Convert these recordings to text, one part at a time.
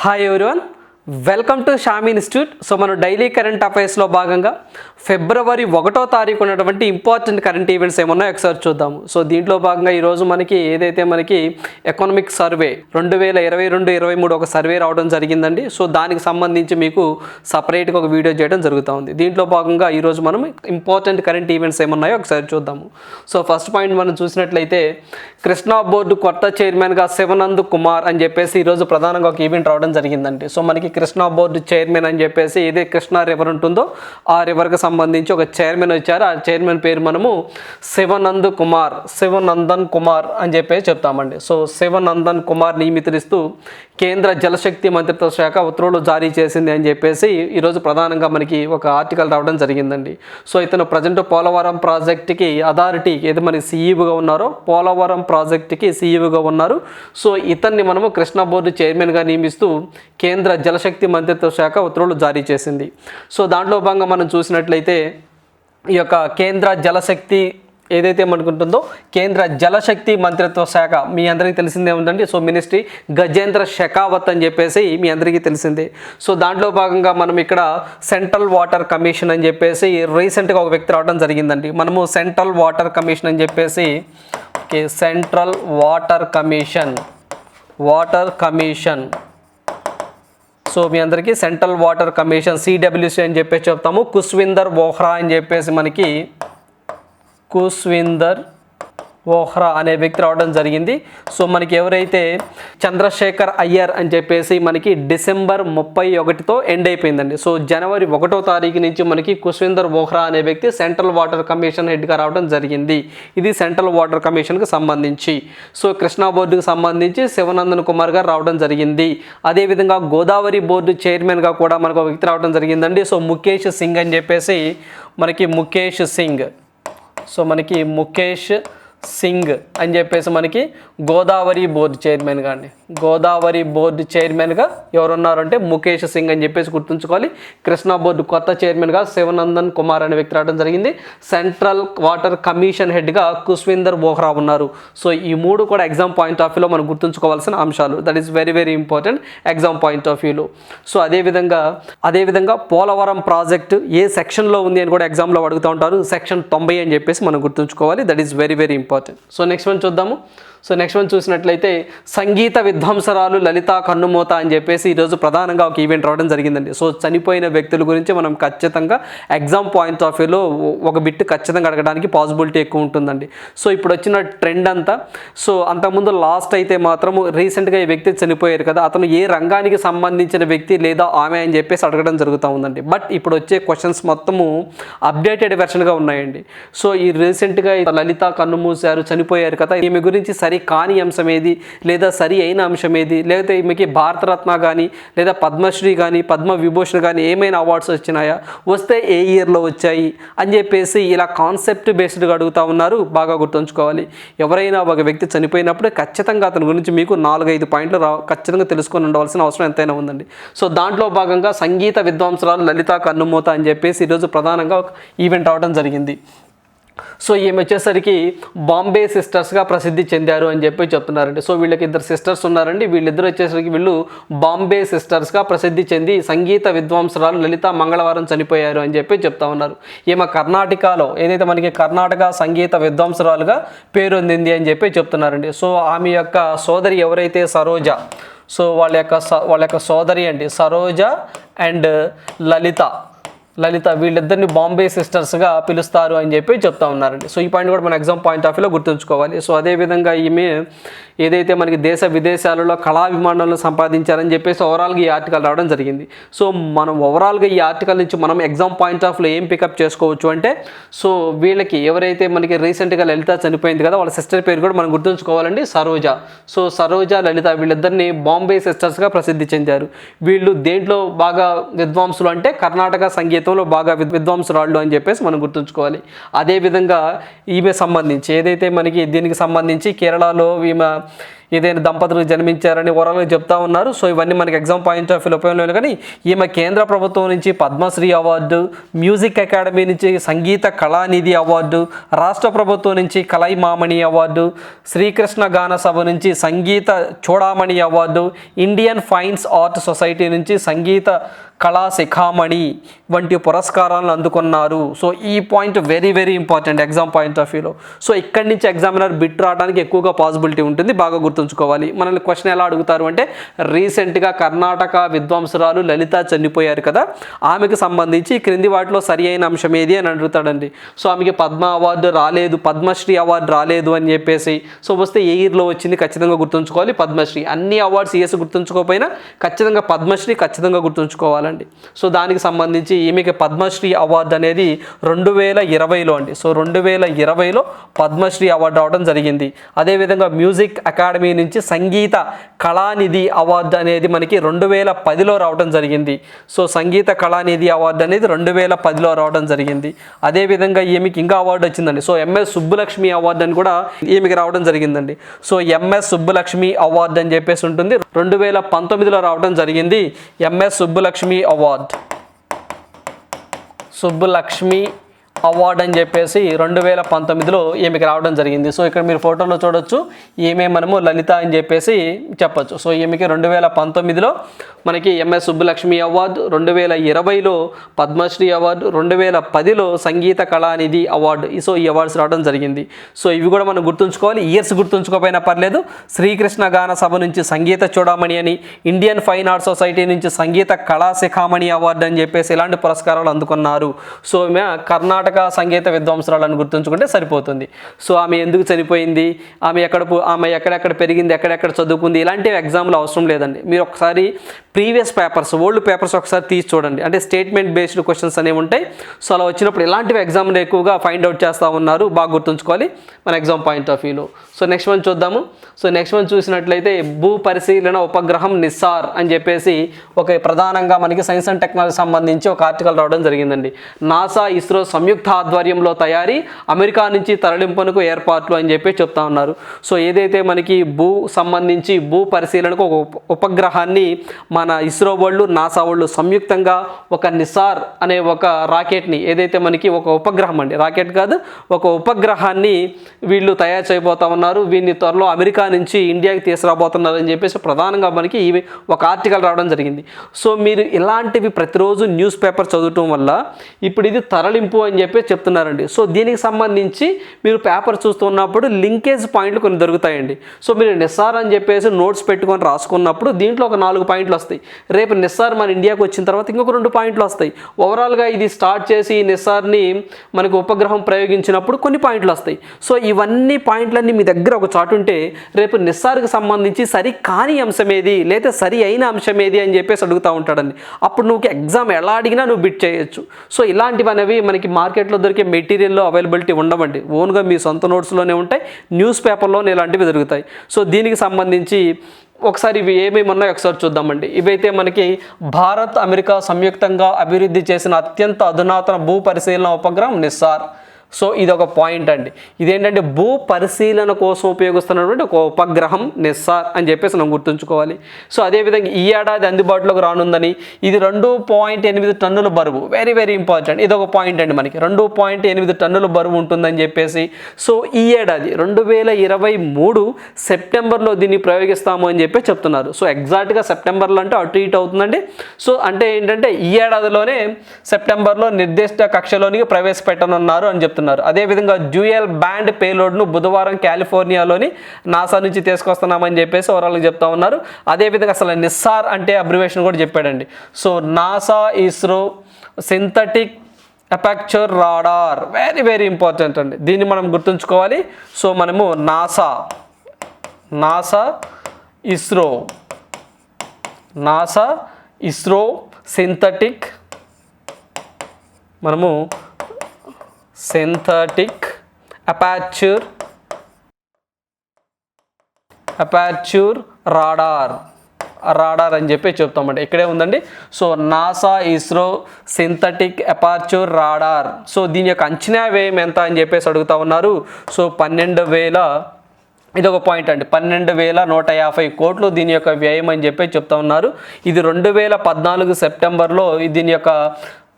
Hi everyone, welcome to Xiaomi institute. So మనం daily current అఫైర్స్లో భాగంగా ఫిబ్రవరి 1వ తారీఖు ఉన్నటువంటి ఇంపార్టెంట్ కరెంట్ ఈవెంట్స్ ఏమన్నాయో ఒకసారి చూద్దాము. సో దీంట్లో భాగంగా ఈరోజు మనకి ఎకనామిక్ సర్వే 2022-23 ఒక సర్వే రావడం జరిగిందండి. సో దానికి సంబంధించి మీకు సపరేట్గా ఒక వీడియో చేయడం జరుగుతూ ఉంది. దీంట్లో భాగంగా ఈరోజు మనం ఇంపార్టెంట్ కరెంట్ ఈవెంట్స్ ఏమన్నాయో ఒకసారి చూద్దాము. సో ఫస్ట్ పాయింట్ మనం చూసినట్లయితే కృష్ణా బోర్డు కొత్త చైర్మన్గా శివనంద్ కుమార్ అని చెప్పేసి ఈరోజు ప్రధానంగా ఒక ఈవెంట్ రావడం జరిగిందండి. సో మనకి కృష్ణా బోర్డు చైర్మన్ అని చెప్పేసి ఏదే కృష్ణా రివర్ ఉంటుందో ఆ రివర్కి సంబంధించి ఒక చైర్మన్ వచ్చారు. ఆ చైర్మన్ పేరు మనము శివనందన్ కుమార్ అని చెప్పేసి చెప్తామండి. సో శివనందన్ కుమార్ నియమితులిస్తూ కేంద్ర జలశక్తి మంత్రిత్వ శాఖ ఉత్తర్వులు జారీ చేసింది అని చెప్పేసి ఈరోజు ప్రధానంగా మనకి ఒక ఆర్టికల్ రావడం జరిగిందండి. సో ఇతను ప్రజెంట్ పోలవరం ప్రాజెక్టుకి అథారిటీ ఏదో మనకి సీఈఓగా ఉన్నారో పోలవరం ప్రాజెక్టుకి సీఈఓగా ఉన్నారు. సో ఇతన్ని మనము కృష్ణా బోర్డు చైర్మన్గా నియమిస్తూ కేంద్ర జలశక్తి మంత్రిత్వ శాఖ ఉత్తర్వులు జారీ చేసింది. సో దాంట్లో భాగంగా మనం చూసినట్లయితే ఈ యొక్క కేంద్ర జలశక్తి ఏదైతే మనకుంటుందో కేంద్ర జలశక్తి మంత్రిత్వ శాఖ మీ అందరికీ తెలిసిందే ఉందండి. సో మినిస్ట్రీ గజేంద్ర షెకావత్ అని చెప్పేసి మీ అందరికీ తెలిసిందే. సో దాంట్లో భాగంగా మనం ఇక్కడ సెంట్రల్ వాటర్ కమిషన్ అని చెప్పేసి రీసెంట్గా ఒక వ్యక్తి రావడం జరిగిందండి. మనము సెంట్రల్ వాటర్ కమిషన్ అని చెప్పేసి సెంట్రల్ వాటర్ కమిషన్ సో మీ అందరికీ సెంట్రల్ వాటర్ కమిషన్ సిడబ్ల్యూసి అని చెప్పేసి చెప్తాము. కుష్విందర్ వోహ్రా అని చెప్పేసి మనకి కుష్విందర్ వోహ్రా అనే వ్యక్తి రావడం జరిగింది. సో మనకి ఎవరైతే చంద్రశేఖర్ అయ్యర్ అని చెప్పేసి మనకి డిసెంబర్ 31తో ఎండ్ అయిపోయిందండి. సో జనవరి 1వ తారీఖు నుంచి మనకి కుష్విందర్ వోహ్రా అనే వ్యక్తి సెంట్రల్ వాటర్ కమిషన్ హెడ్గా రావడం జరిగింది. ఇది సెంట్రల్ వాటర్ కమిషన్కి సంబంధించి. సో కృష్ణా బోర్డుకు సంబంధించి శివనందన్ కుమార్ గారు రావడం జరిగింది. అదేవిధంగా గోదావరి బోర్డు చైర్మన్గా కూడా మనకు ఒక వ్యక్తి రావడం జరిగిందండి. సో ముఖేష్ సింగ్ అని చెప్పేసి మనకి ముఖేష్ సింగ్ అని చెప్పేసి మనకి గోదావరి బోర్డు చైర్మన్గా ఎవరున్నారంటే ముఖేష్ సింగ్ అని చెప్పేసి గుర్తుంచుకోవాలి. కృష్ణా బోర్డు కొత్త చైర్మన్గా శివనందన్ కుమార్ అనే వ్యక్తి రావడం జరిగింది. సెంట్రల్ వాటర్ కమిషన్ హెడ్గా కుష్విందర్ వోహ్రా ఉన్నారు. సో ఈ మూడు కూడా ఎగ్జామ్ పాయింట్ ఆఫ్ వ్యూలో మనం గుర్తుంచుకోవాల్సిన అంశాలు. That is very very important exam point of వ్యూలో. సో అదేవిధంగా పోలవరం ప్రాజెక్టు ఏ సెక్షన్లో ఉంది అని కూడా ఎగ్జామ్లో అడుగుతూ ఉంటారు. సెక్షన్ 90 అని చెప్పేసి మనం గుర్తుంచుకోవాలి. That is very very important. So next one చూద్దాము. సో నెక్స్ట్ వన్ చూసినట్లయితే సంగీత విద్వాంసరాలు లలిత కన్నుమూత అని చెప్పేసి ఈరోజు ప్రధానంగా ఒక ఈవెంట్ రావడం జరిగిందండి. సో చనిపోయిన వ్యక్తుల గురించి మనం ఖచ్చితంగా ఎగ్జామ్ పాయింట్ ఆఫ్ వ్యూలో ఒక బిట్ ఖచ్చితంగా అడగడానికి పాసిబిలిటీ ఎక్కువ ఉంటుందండి. సో ఇప్పుడు వచ్చిన ట్రెండ్ అంతా సో అంతకుముందు లాస్ట్ అయితే మాత్రము రీసెంట్గా ఈ వ్యక్తి చనిపోయారు కదా, అతను ఏ రంగానికి సంబంధించిన వ్యక్తి లేదా ఆమె అని చెప్పేసి అడగడం జరుగుతూ ఉందండి. బట్ ఇప్పుడు వచ్చే క్వశ్చన్స్ మొత్తము అప్డేటెడ్ వెర్షన్గా ఉన్నాయండి. సో ఈ రీసెంట్గా లలిత కన్నుమూసారు చనిపోయారు కదా, ఈమె గురించి సరి కాని అంశం ఏది లేదా సరి అయిన అంశం ఏది, లేకపోతే ఈమెకి భారతరత్న కానీ లేదా పద్మశ్రీ కానీ పద్మవిభూషణ్ కానీ ఏమైనా అవార్డ్స్ వచ్చినాయా, వస్తే ఏ ఇయర్లో వచ్చాయి అని చెప్పేసి ఇలా కాన్సెప్ట్ బేస్డ్గా అడుగుతూ ఉన్నారు. బాగా గుర్తుంచుకోవాలి. ఎవరైనా ఒక వ్యక్తి చనిపోయినప్పుడు ఖచ్చితంగా అతని గురించి మీకు 4-5 పాయింట్లు ఖచ్చితంగా తెలుసుకొని ఉండవలసిన అవసరం ఎంతైనా ఉందండి. సో దాంట్లో భాగంగా సంగీత విద్వాంసరాలు లలిత కన్నుమూత అని చెప్పేసి ఈరోజు ప్రధానంగా ఒక ఈవెంట్ అవడం జరిగింది. సో ఈమె వచ్చేసరికి బాంబే సిస్టర్స్గా ప్రసిద్ధి చెందారు అని చెప్పి చెప్తున్నారండి. సో వీళ్ళకి 2 సిస్టర్స్ ఉన్నారండి. వీళ్ళిద్దరు వచ్చేసరికి వీళ్ళు బాంబే సిస్టర్స్గా ప్రసిద్ధి చెంది సంగీత విద్వాంసరాలు లలిత మంగళవారం చనిపోయారు అని చెప్పి చెప్తా ఉన్నారు. ఈమె కర్ణాటకలో ఏదైతే మనకి కర్ణాటక సంగీత విద్వాంసరాలుగా పేరొందింది అని చెప్పి చెప్తున్నారండి. సో ఆమె యొక్క సోదరి ఎవరైతే సరోజ, సో వాళ్ళ యొక్క సోదరి అండి సరోజ అండ్ లలిత వీళ్ళిద్దరిని బాంబే సిస్టర్స్గా పిలుస్తారు అని చెప్పి చెప్తా ఉన్నారండి. సో ఈ పాయింట్ కూడా మన ఎగ్జామ్ పాయింట్ ఆఫ్ వ్యూలో గుర్తుంచుకోవాలి. సో అదేవిధంగా ఈమె ఏదైతే మనకి దేశ విదేశాలలో కళాభిమానులను సంపాదించారని చెప్పేసి ఓవరాల్గా ఈ ఆర్టికల్ రావడం జరిగింది. సో మనం ఓవరాల్గా ఈ ఆర్టికల్ నుంచి మనం ఎగ్జామ్ పాయింట్ ఆఫ్ వ్యూలో ఏం పికప్ చేసుకోవచ్చు అంటే, సో వీళ్ళకి ఎవరైతే మనకి రీసెంట్గా లలిత చనిపోయింది కదా, వాళ్ళ సిస్టర్ పేరు కూడా మనం గుర్తుంచుకోవాలండి, సరోజ. సో సరోజ లలిత వీళ్ళిద్దరిని బాంబే సిస్టర్స్గా ప్రసిద్ధి చెందారు. వీళ్ళు దేంట్లో బాగా విద్వాంసులు అంటే కర్ణాటక సంగీతంలో బాగా విద్వాంసురాళ్ళు అని చెప్పేసి మనం గుర్తుంచుకోవాలి. అదేవిధంగా ఈమె సంబంధించి ఏదైతే మనకి దీనికి సంబంధించి కేరళలో ఈమె ఏదైనా దంపతులకు జన్మించారని ఓవరాల్గా చెప్తా ఉన్నారు. సో ఇవన్నీ మనకి ఎగ్జామ్ పాయింట్ ఆఫ్ వ్యూ ఉపయోగంలో, కానీ ఈమె కేంద్ర ప్రభుత్వం నుంచి పద్మశ్రీ అవార్డు, మ్యూజిక్ అకాడమీ నుంచి సంగీత కళానిధి అవార్డు, రాష్ట్ర ప్రభుత్వం నుంచి కలైమామణి అవార్డు, శ్రీకృష్ణ గాన సభ నుంచి Sangeetha Choodamani award, Indian fines art society నుంచి సంగీత కళా శిఖామణి వంటి పురస్కారాలను అందుకున్నారు. సో ఈ point very very important exam point of వ్యూలో. సో ఇక్కడి నుంచి ఎగ్జామినర్ బిట్ రావడానికి ఎక్కువగా పాసిబిలిటీ ఉంటుంది, బాగా గుర్తుంచుకోవాలి. మనల్ని క్వశ్చన్ ఎలా అడుగుతారు అంటే, రీసెంట్గా కర్ణాటక విద్వాంసురాలు లలిత చనిపోయారు కదా, ఆమెకు సంబంధించి క్రింది వాటిలో సరి అయిన అంశం ఏది అని అడుగుతాడండి. సో ఆమెకి పద్మ అవార్డు రాలేదు, పద్మశ్రీ అవార్డు రాలేదు అని చెప్పేసి, సో వస్తే ఏ ఇయర్లో వచ్చింది ఖచ్చితంగా గుర్తుంచుకోవాలి, పద్మశ్రీ. అన్ని అవార్డ్స్ ఇయర్స్ గుర్తుంచుకోకపోయినా ఖచ్చితంగా పద్మశ్రీ ఖచ్చితంగా గుర్తుంచుకోవాలండి. సో దానికి సంబంధించి ఈమెకి పద్మశ్రీ అవార్డు అనేది 2020లో అండి. సో 2020లో పద్మశ్రీ అవార్డు రావడం జరిగింది. అదేవిధంగా మ్యూజిక్ అకాడమీ నుంచి సంగీత కళానిధి అవార్డు అనేది మనకి 2010లో రావడం జరిగింది. సో సంగీత కళానిధి అవార్డు అనేది 2010లో రావడం జరిగింది. అదేవిధంగా ఈమెకి ఇంకా అవార్డు వచ్చిందండి. సో ఎంఎస్ సుబ్బులక్ష్మి అవార్డు అని కూడా ఈమెకి రావడం జరిగిందండి. సో ఎంఎస్ సుబ్బులక్ష్మి అవార్డు అని చెప్పేసి ఉంటుంది, 2019లో రావడం జరిగింది. MS Subbulakshmi award, Subbulakshmi award అని చెప్పేసి 2019లో ఈమెకి రావడం జరిగింది. సో ఇక్కడ మీరు ఫోటోలో చూడొచ్చు, ఈమె మనము లలిత అని చెప్పేసి చెప్పచ్చు. సో ఈమెకి 2019లో మనకి ఎంఎస్ సుబ్బులక్ష్మి అవార్డు, 2020లో పద్మశ్రీ అవార్డు, 2010లో సంగీత కళానిధి అవార్డు. సో ఈ అవార్డ్స్ రావడం జరిగింది. సో ఇవి కూడా మనం గుర్తుంచుకోవాలి, ఇయర్స్ గుర్తుంచుకోకపోయినా పర్లేదు. శ్రీకృష్ణ గాన సభ నుంచి సంగీత చూడమణి అని, ఇండియన్ ఫైన్ ఆర్ట్ సొసైటీ నుంచి సంగీత కళా శిఖామణి అవార్డు అని చెప్పేసి ఇలాంటి పురస్కారాలు అందుకున్నారు. సో ఈమె కర్ణాటక సంగీత విద్వాంసురాలను గుర్తుంచుకుంటే సరిపోతుంది. సో ఆమె ఎందుకు చనిపోయింది, ఆమె ఎక్కడెక్కడ పెరిగింది, ఎక్కడెక్కడ చదువుకుంది, ఇలాంటివి ఎగ్జామ్లో అవసరం లేదండి. మీరు ఒకసారి ప్రీవియస్ పేపర్స్, ఓల్డ్ పేపర్స్ ఒకసారి తీసి చూడండి. అంటే స్టేట్మెంట్ బేస్డ్ క్వశ్చన్స్ అనేవి ఉంటాయి. సో అలా వచ్చినప్పుడు ఇలాంటివి ఎగ్జామ్లో ఎక్కువగా ఫైండ్ అవుట్ చేస్తూ ఉన్నారు, బాగా గుర్తుంచుకోవాలి మన ఎగ్జామ్ పాయింట్ ఆఫ్ వ్యూలో. సో నెక్స్ట్ వన్ చూద్దాము. సో నెక్స్ట్ వన్ చూసినట్లయితే భూ పరిశీలన ఉపగ్రహం నిస్సార్ అని చెప్పేసి ఒక ప్రధానంగా మనకి సైన్స్ అండ్ టెక్నాలజీ సంబంధించి ఒక ఆర్టికల్ రావడం జరిగిందండి. నాసా ఇస్రో సంయుక్త ఆధ్వర్యంలో తయారీ, అమెరికా నుంచి తరలింపునకు ఏర్పాట్లు అని చెప్పి చెప్తా ఉన్నారు. సో ఏదైతే మనకి సంబంధించి భూ పరిశీలనకు ఒక ఉపగ్రహాన్ని మన ఇస్రో వాళ్ళు, నాసా వాళ్ళు సంయుక్తంగా ఒక నిస్సార్ అనే ఒక రాకెట్ని, ఏదైతే మనకి ఒక ఉపగ్రహం అండి, రాకెట్ కాదు, ఒక ఉపగ్రహాన్ని వీళ్ళు తయారు చేయబోతా ఉన్నారు. వీరిని త్వరలో అమెరికా నుంచి ఇండియాకి తీసుకురాబోతున్నారు అని చెప్పేసి ప్రధానంగా మనకి ఒక ఆర్టికల్ రావడం జరిగింది. సో మీరు ఇలాంటివి ప్రతిరోజు న్యూస్ పేపర్ చదవటం వల్ల ఇప్పుడు ఇది తరలింపు అని చెప్పి చెప్తున్నారండి. సో దీనికి సంబంధించి మీరు పేపర్ చూస్తున్నప్పుడు లింకేజ్ పాయింట్లు కొన్ని దొరుకుతాయండి. సో మీరు నిస్సార్ అని చెప్పేసి నోట్స్ పెట్టుకొని రాసుకున్నప్పుడు దీంట్లో ఒక 4 పాయింట్లు వస్తాయి. రేపు నిస్సార్ మన ఇండియాకి వచ్చిన తర్వాత ఇంకొక 2 పాయింట్లు వస్తాయి. ఓవరాల్గా ఇది స్టార్ట్ చేసి నిస్సార్ని మనకు ఉపగ్రహం ప్రయోగించినప్పుడు కొన్ని పాయింట్లు వస్తాయి. సో ఇవన్నీ పాయింట్లన్నీ మీ దగ్గర ఒక చాటు ఉంటే రేపు నిస్సార్కి సంబంధించి సరి కాని అంశం ఏది, లేదా సరి అయిన అంశం ఏది అని చెప్పేసి అడుగుతూ ఉంటాడండి. అప్పుడు నువ్వు ఎగ్జామ్ ఎలా అడిగినా నువ్వు బిట్ చేయొచ్చు. సో ఇలాంటివి అనేవి మనకి మార్కెట్లో దొరికే మెటీరియల్లో అవైలబిలిటీ ఉండవండి, ఓన్గా మీ సొంత నోట్స్లోనే ఉంటాయి, న్యూస్ పేపర్లోనే ఇలాంటివి దొరుకుతాయి. సో దీనికి సంబంధించి ఒకసారి ఇవి ఏమేమి ఉన్నాయో ఒకసారి చూద్దామండి. ఇవైతే మనకి భారత్ అమెరికా సంయుక్తంగా అభివృద్ధి చేసిన అత్యంత అధునాతన భూ పరిశీలన ఉపగ్రహం నిస్సార్. సో ఇది ఒక పాయింట్ అండి. ఇదేంటంటే భూ పరిశీలన కోసం ఉపయోగిస్తున్నటువంటి ఒక ఉపగ్రహం నిస్సార్ అని చెప్పేసి మనం గుర్తుంచుకోవాలి. సో అదేవిధంగా ఈ ఏడాది అందుబాటులోకి రానుందని, ఇది 2.8 టన్నుల బరువు, వెరీ వెరీ ఇంపార్టెంట్. ఇది ఒక పాయింట్ అండి, మనకి 2.8 టన్నుల బరువు ఉంటుందని చెప్పేసి. సో ఈ ఏడాది 2023 సెప్టెంబర్లో దీన్ని ప్రయోగిస్తాము అని చెప్పి చెప్తున్నారు. సో ఎగ్జాక్ట్గా సెప్టెంబర్లో అంటే అటు ఇటు అవుతుందండి. సో అంటే ఏంటంటే ఈ ఏడాదిలోనే సెప్టెంబర్లో నిర్దిష్ట కక్షలోనికి ప్రవేశపెట్టనున్నారు అని చెప్తున్నారు. అదేవిధంగా డ్యూయల్ బ్యాండ్ పేలోడ్ను బుధవారం కాలిఫోర్నియాలోని నాసా నుంచి తీసుకొస్తున్నామని చెప్పేసి ఓవరాల్గా చెప్తా ఉన్నారు. అదేవిధంగా అసలు నిస్సార్ అంటే అబ్రివేషన్ కూడా చెప్పాడండి. So NASA ISRO synthetic aperture radar, very very important అండి, దీన్ని మనం గుర్తుంచుకోవాలి. సో మనము నాసా ఇస్రో సింథటిక్, మనము సింథటిక్ అపర్చర్ రాడార్ అని చెప్పి చెప్తామండి. ఇక్కడే ఉందండి. So NASA ISRO synthetic aperture radar. So దీని యొక్క అంచనా వ్యయం ఎంత అని చెప్పేసి అడుగుతా ఉన్నారు. సో 12,000 ఇది ఒక పాయింట్ అండి. 12,150 కోట్లు దీని యొక్క వ్యయం అని చెప్పి చెప్తా ఉన్నారు. ఇది 2014 సెప్టెంబర్లో దీని యొక్క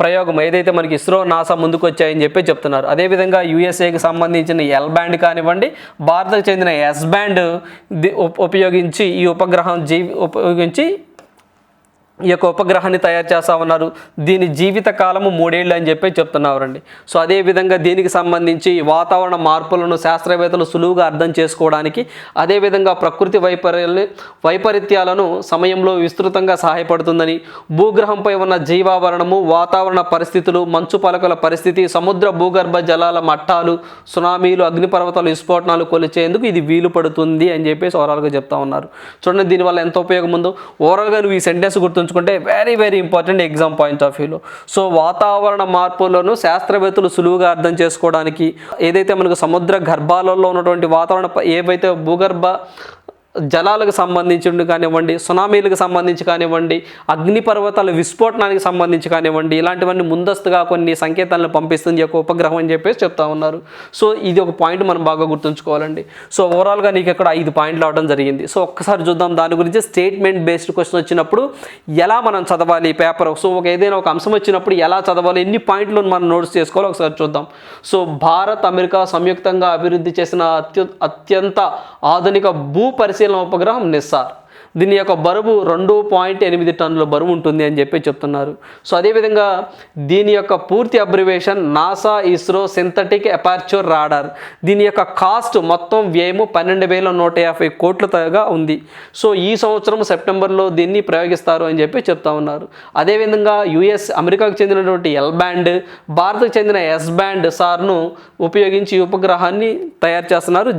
ప్రయోగం ఏదైతే మనకి ఇస్రో నాసా ముందుకు వచ్చాయని చెప్పి చెప్తున్నారు. అదేవిధంగా యూఎస్ఏకి సంబంధించిన ఎల్ బ్యాండ్ కానివ్వండి, భారత్కు చెందిన ఎస్ బ్యాండ్ ఉపయోగించి ఈ ఉపగ్రహం ఉపయోగించి ఈ యొక్క ఉపగ్రహాన్ని తయారు చేస్తూ ఉన్నారు. దీని జీవిత కాలము 3 ఏళ్ళు అని చెప్పి చెప్తున్నారండి. సో అదేవిధంగా దీనికి సంబంధించి వాతావరణ మార్పులను శాస్త్రవేత్తలు సులువుగా అర్థం చేసుకోవడానికి, అదేవిధంగా ప్రకృతి వైపరీత్యాలను సమయంలో విస్తృతంగా సహాయపడుతుందని, భూగ్రహంపై ఉన్న జీవావరణము, వాతావరణ పరిస్థితులు, మంచు పలకల పరిస్థితి, సముద్ర భూగర్భ జలాల మట్టాలు, సునామీలు, అగ్నిపర్వతాలు, విస్ఫోటనాలు కొలిచేందుకు ఇది వీలు పడుతుంది అని చెప్పేసి ఓవరాల్గా చెప్తా ఉన్నారు. చూడండి దీనివల్ల ఎంత ఉపయోగం ఉందో. ఓవరాల్గా నువ్వు ఈ సెంటెన్స్ గుర్తుంచుకుంటే very important exam point of వ్యూలో. సో వాతావరణ మార్పులను శాస్త్రవేత్తలు సులువుగా అర్థం చేసుకోవడానికి, ఏదైతే మనకు సముద్ర గర్భాలలో ఉన్నటువంటి వాతావరణ ఏవైతే భూగర్భ జలాలకు సంబంధించి కానివ్వండి, సునామీలకు సంబంధించి కానివ్వండి, అగ్నిపర్వతాల విస్ఫోటనానికి సంబంధించి కానివ్వండి, ఇలాంటివన్నీ ముందస్తుగా కొన్ని సంకేతాలను పంపిస్తుంది యొక్క ఉపగ్రహం అని చెప్పేసి చెప్తా ఉన్నారు. సో ఇది ఒక పాయింట్ మనం బాగా గుర్తుంచుకోవాలండి. సో ఓవరాల్గా నీకు ఇక్కడ 5 పాయింట్లు అవడం జరిగింది. సో ఒక్కసారి చూద్దాం దాని గురించి. స్టేట్మెంట్ బేస్డ్ క్వశ్చన్ వచ్చినప్పుడు ఎలా మనం చదవాలి పేపర్, సో ఏదైనా ఒక అంశం వచ్చినప్పుడు ఎలా చదవాలి, ఎన్ని పాయింట్లు మనం నోట్స్ చేసుకోవాలి ఒకసారి చూద్దాం. సో భారత్ అమెరికా సంయుక్తంగా అభివృద్ధి చేసిన అత్యంత ఆధునిక భూ పరిశీలన ఉపగ్రహం నిస్సార్. దీని యొక్క బరువు 2.8 టన్నుల బరువు ఉంటుంది అని చెప్పి చెప్తున్నారు. సో అదేవిధంగా దీని యొక్క పూర్తి abbreviation NASA ISRO synthetic aperture radar. దీని యొక్క కాస్ట్ మొత్తం వ్యయము 12,150 కోట్లగా ఉంది. సో ఈ సంవత్సరం సెప్టెంబర్లో దీన్ని ప్రయోగిస్తారు అని చెప్పి చెప్తా ఉన్నారు. అదేవిధంగా అమెరికాకు చెందినటువంటి ఎల్ బ్యాండ్, భారత్కు చెందిన ఎస్ బ్యాండ్ సార్ను ఉపయోగించి ఉపగ్రహాన్ని తయారు చేస్తున్నారు.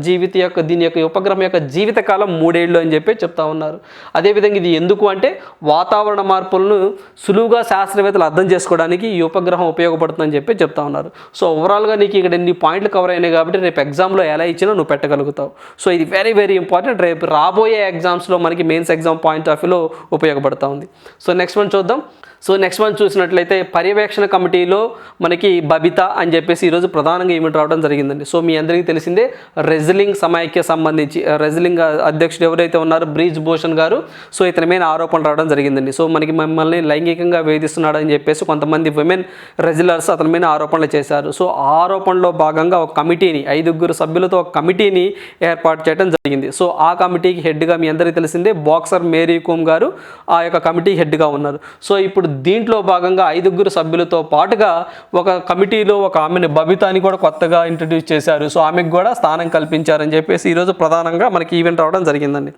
దీని యొక్క ఉపగ్రహం యొక్క జీవితకాలం 3 ఏళ్ళు అని చెప్పి చెప్తా ఉన్నారు. అదేవిధంగా ఇది ఎందుకు అంటే వాతావరణ మార్పులను సులువుగా శాస్త్రవేత్తలు అర్థం చేసుకోవడానికి ఈ ఉపగ్రహం ఉపయోగపడుతుందని చెప్పి చెప్తా ఉన్నారు. సో ఓవరాల్గా నీకు ఇక్కడ ఎన్ని పాయింట్లు కవర్ అయినాయి కాబట్టి రేపు ఎగ్జామ్లో ఎలా ఇచ్చినా నువ్వు పెట్టగలుగుతావు. సో ఇది వెరీ ఇంపార్టెంట్. రేపు రాబోయే ఎగ్జామ్స్లో మనకి మెయిన్స్ ఎగ్జామ్ పాయింట్ ఆఫ్ వ్యూలో ఉపయోగపడుతూ ఉంది. సో నెక్స్ట్ వన్ చూద్దాం. సో నెక్స్ట్ వన్ చూసినట్లయితే పర్యవేక్షణ కమిటీలో మనకి బబితా అని చెప్పేసి ఈరోజు ప్రధానంగా ఈవెంట్ రావడం జరిగిందండి. సో మీ అందరికీ తెలిసిందే రెజ్లింగ్ సమాఖ్య సంబంధించి రెజ్లింగ్ అధ్యక్షుడు ఎవరైతే ఉన్నారో బ్రిజ్ భూషణ్ గారు, సో ఇతని మీద ఆరోపణలు రావడం జరిగిందండి. సో మనకి మమ్మల్ని లైంగికంగా వేధిస్తున్నాడని చెప్పేసి కొంతమంది విమెన్ రెజ్లర్స్ అతని మీద ఆరోపణలు చేశారు. సో ఆ ఆరోపణలో భాగంగా ఒక కమిటీని 5 సభ్యులతో ఒక కమిటీని ఏర్పాటు చేయడం జరిగింది. సో ఆ కమిటీకి హెడ్గా మీ అందరికీ తెలిసిందే బాక్సర్ మేరీ కోమ్ గారు ఆ యొక్క కమిటీ హెడ్గా ఉన్నారు. సో ఇప్పుడు దీంట్లో భాగంగా 5 సభ్యులతో పాటుగా ఒక కమిటీలో ఒక ఆమెను బబితాని కూడా కొత్తగా ఇంట్రడ్యూస్ చేశారు. సో ఆమెకు కూడా స్థానం కల్పించారని చెప్పేసి ఈరోజు ప్రధానంగా మనకి ఈవెంట్ రావడం జరిగిందండి.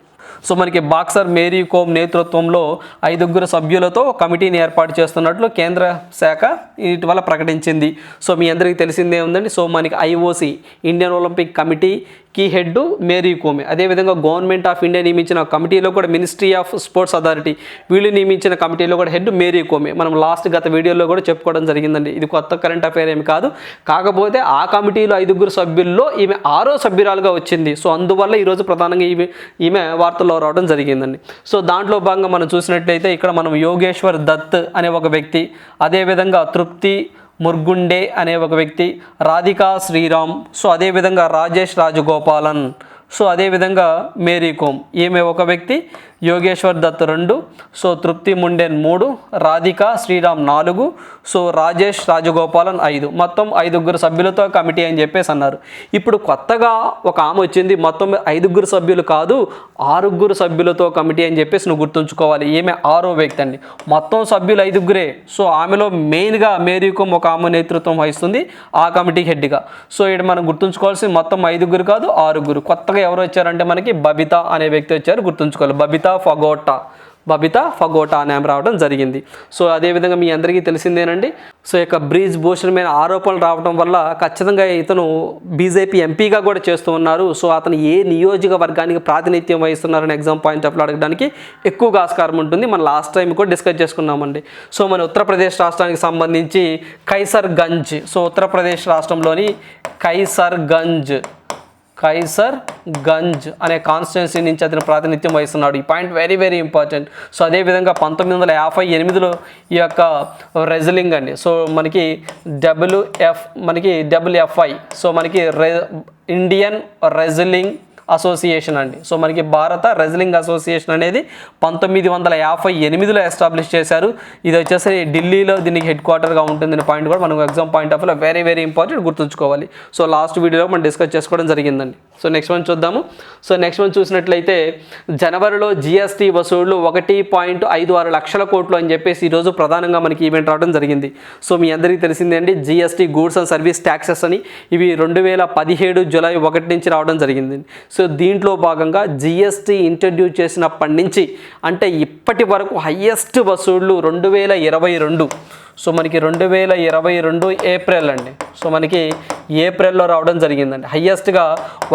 సో మనకి బాక్సర్ మేరీ కోమ్ నేతృత్వంలో 5 సభ్యులతో కమిటీని ఏర్పాటు చేస్తున్నట్లు కేంద్ర శాఖ ఇటీవల ప్రకటించింది. సో మీ అందరికీ తెలిసిందే ఉందండి. సో మనకి IOC ఇండియన్ ఒలింపిక్ కమిటీకి హెడ్ మేరీ కోమే, అదేవిధంగా గవర్నమెంట్ ఆఫ్ ఇండియా నియమించిన కమిటీలో కూడా మినిస్ట్రీ ఆఫ్ స్పోర్ట్స్ అథారిటీ వీళ్ళు నియమించిన కమిటీలో కూడా హెడ్ మేరీ కోమే. మనం గత వీడియోలో కూడా చెప్పుకోవడం జరిగిందండి. ఇది కొత్త కరెంట్ అఫైర్ ఏమి కాదు. కాకపోతే ఆ కమిటీలో 5 సభ్యుల్లో ఈమె 6వ సభ్యురాలుగా వచ్చింది. సో అందువల్ల ఈరోజు ప్రధానంగా ఈమె వార్తల్లో రావడం జరిగిందండి. సో దాంట్లో భాగంగా మనం చూసినట్లయితే ఇక్కడ మనం యోగేశ్వర్ దత్ అనే ఒక వ్యక్తి, అదేవిధంగా తృప్తి ముర్గుండే అనే ఒక వ్యక్తి, రాధికా శ్రీరామ్, సో అదేవిధంగా రాజేష్ రాజగోపాలన్, సో అదేవిధంగా మేరీ కోమ్ ఈమె ఒక వ్యక్తి, యోగేశ్వర్ దత్ 2, సో తృప్తి ముండెన్ 3, రాధికా శ్రీరామ్ 4, సో రాజేష్ రాజగోపాలన్ 5, మొత్తం 5 సభ్యులతో కమిటీ అని చెప్పేసి అన్నారు. ఇప్పుడు కొత్తగా ఒక ఆమె వచ్చింది, మొత్తం 5 సభ్యులు కాదు 6 సభ్యులతో కమిటీ అని చెప్పేసి నువ్వు గుర్తుంచుకోవాలి. ఈమె 6వ వ్యక్తి అండి. మొత్తం సభ్యులు 5. సో ఆమెలో మెయిన్గా మేరీ కోమ్ ఒక ఆమె నేతృత్వం వహిస్తుంది ఆ కమిటీ హెడ్గా. సో ఇక్కడ మనం గుర్తుంచుకోవాల్సింది మొత్తం 5 కాదు 6. కొత్తగా ఎవరు వచ్చారంటే మనకి బబితా అనే వ్యక్తి వచ్చారు, గుర్తుంచుకోవాలి. బబితా ఫగోటా అనే ఆమె రావడం జరిగింది. సో అదేవిధంగా మీ అందరికీ తెలిసిందేనండి. సో ఇక బ్రిజ్ భూషణ్ మీద ఆరోపణలు రావడం వల్ల ఖచ్చితంగా ఇతను బీజేపీ ఎంపీగా కూడా చేస్తూ ఉన్నారు. సో అతను ఏ నియోజకవర్గానికి ప్రాతినిధ్యం వహిస్తున్నారని ఎగ్జామ్ పాయింట్ ఆఫ్ అడగడానికి ఎక్కువగా ఆస్కారం ఉంటుంది. మనం లాస్ట్ టైం కూడా డిస్కస్ చేసుకున్నామండి. సో మన ఉత్తరప్రదేశ్ రాష్ట్రానికి సంబంధించి కైసర్గంజ్, సో ఉత్తరప్రదేశ్ రాష్ట్రంలోని కైసర్గంజ్ అనే కాన్స్టిట్యున్సీ నుంచి అతను ప్రాతినిధ్యం వహిస్తున్నాడు. ఈ పాయింట్ వెరీ ఇంపార్టెంట్. సో అదేవిధంగా 1958లో ఈ యొక్క రెజ్లింగ్ అండి, సో మనకి WFI, సో మనకి ఇండియన్ రెజ్లింగ్ అసోసియేషన్ అండి. సో మనకి భారత రెజ్లింగ్ అసోసియేషన్ అనేది 1958లో ఎస్టాబ్లిష్ చేశారు. ఇది వచ్చేసి ఢిల్లీలో దీనికి హెడ్ క్వార్టర్గా ఉంటుంది పాయింట్ కూడా మనం ఎగ్జామ్ పాయింట్ ఆఫ్ వ్యూలో వెరీ వెరీ ఇంపార్టెంట్, గుర్తుంచుకోవాలి. సో లాస్ట్ వీడియోలో మనం డిస్కస్ చేసుకోవడం జరిగిందండి. సో నెక్స్ట్ వన్ చూద్దాము. సో నెక్స్ట్ వన్ చూసినట్లయితే జనవరిలో జిఎస్టీ వసూళ్లు 1.56 లక్షల కోట్లు అని చెప్పేసి ఈరోజు ప్రధానంగా మనకి ఈవెంట్ రావడం జరిగింది. సో మీ అందరికీ తెలిసిందే అండి, GST goods and service taxes అని ఇవి 2017 జూలై 1 నుంచి రావడం జరిగింది. సో దీంట్లో భాగంగా జిఎస్టీ ఇంట్రడ్యూస్ చేసినప్పటి నుంచి అంటే ఇప్పటి వరకు హయ్యెస్ట్ వసూళ్లు 2022. సో మనకి 2022 ఏప్రిల్ అండి. సో మనకి ఏప్రిల్లో రావడం జరిగిందండి. హయ్యెస్ట్గా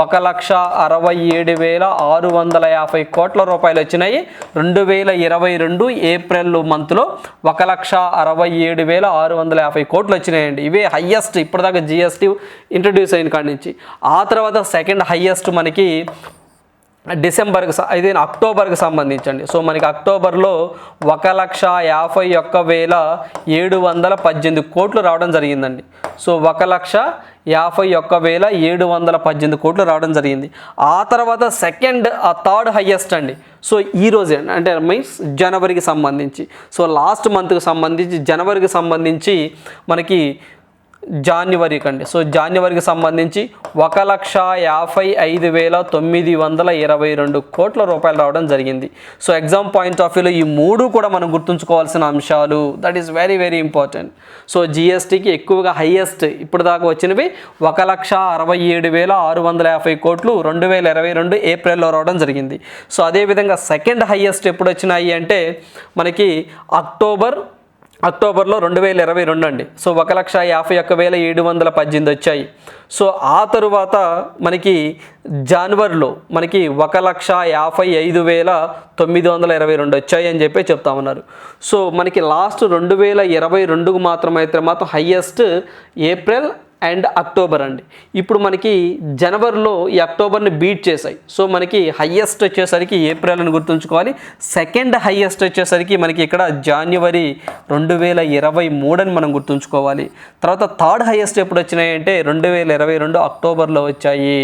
1,67,650 కోట్ల రూపాయలు వచ్చినాయి 2022 ఏప్రిల్ మంత్లో. 1,67,650 కోట్లు వచ్చినాయండి. ఇవే హయ్యెస్ట్ ఇప్పటిదాకా జిఎస్టీ ఇంట్రడ్యూస్ అయిన కాడి నుంచి. ఆ తర్వాత సెకండ్ హయ్యెస్ట్ మనకి అక్టోబర్కి సంబంధించండి. సో మనకి అక్టోబర్లో 1,51,718 కోట్లు రావడం జరిగిందండి. సో 1,51,718 కోట్లు రావడం జరిగింది. ఆ తర్వాత థర్డ్ హయ్యెస్ట్ అండి. సో ఈరోజే అంటే మీన్స్ జనవరికి సంబంధించి, సో లాస్ట్ మంత్కి సంబంధించి జనవరికి సంబంధించి మనకి జాన్యువరికి అండి. సో జాన్యువరికి సంబంధించి 1,55,922 కోట్ల రూపాయలు రావడం జరిగింది. సో ఎగ్జామ్ పాయింట్ ఆఫ్ వ్యూలో ఈ మూడు కూడా మనం గుర్తుంచుకోవాల్సిన అంశాలు. That is very very important. So జిఎస్టీకి ఎక్కువగా హయ్యెస్ట్ ఇప్పుడు దాకా వచ్చినవి 1,67,650 కోట్లు 2022 ఏప్రిల్లో రావడం జరిగింది. సో అదేవిధంగా సెకండ్ హయ్యెస్ట్ ఎప్పుడు వచ్చినాయి అంటే మనకి అక్టోబర్లో 2022 అండి. సో 1,51,718 వచ్చాయి. సో ఆ తరువాత మనకి జనవరిలో మనకి 1,55,922 వచ్చాయి అని చెప్పి చెప్తా ఉన్నారు. సో మనకి లాస్ట్ 2022కు మాత్రం హయ్యెస్ట్ ఏప్రిల్ అండ్ అక్టోబర్ అండి. ఇప్పుడు మనకి జనవరిలో ఈ అక్టోబర్ని బీట్ చేశాయి. సో మనకి హయ్యెస్ట్ వచ్చేసరికి ఏప్రిల్ అని గుర్తుంచుకోవాలి. సెకండ్ హయ్యెస్ట్ వచ్చేసరికి మనకి ఇక్కడ జాన్యువరి 2023 అని మనం గుర్తుంచుకోవాలి. తర్వాత థర్డ్ హయ్యెస్ట్ ఎప్పుడు వచ్చినాయి అంటే 2022 అక్టోబర్లో వచ్చాయి.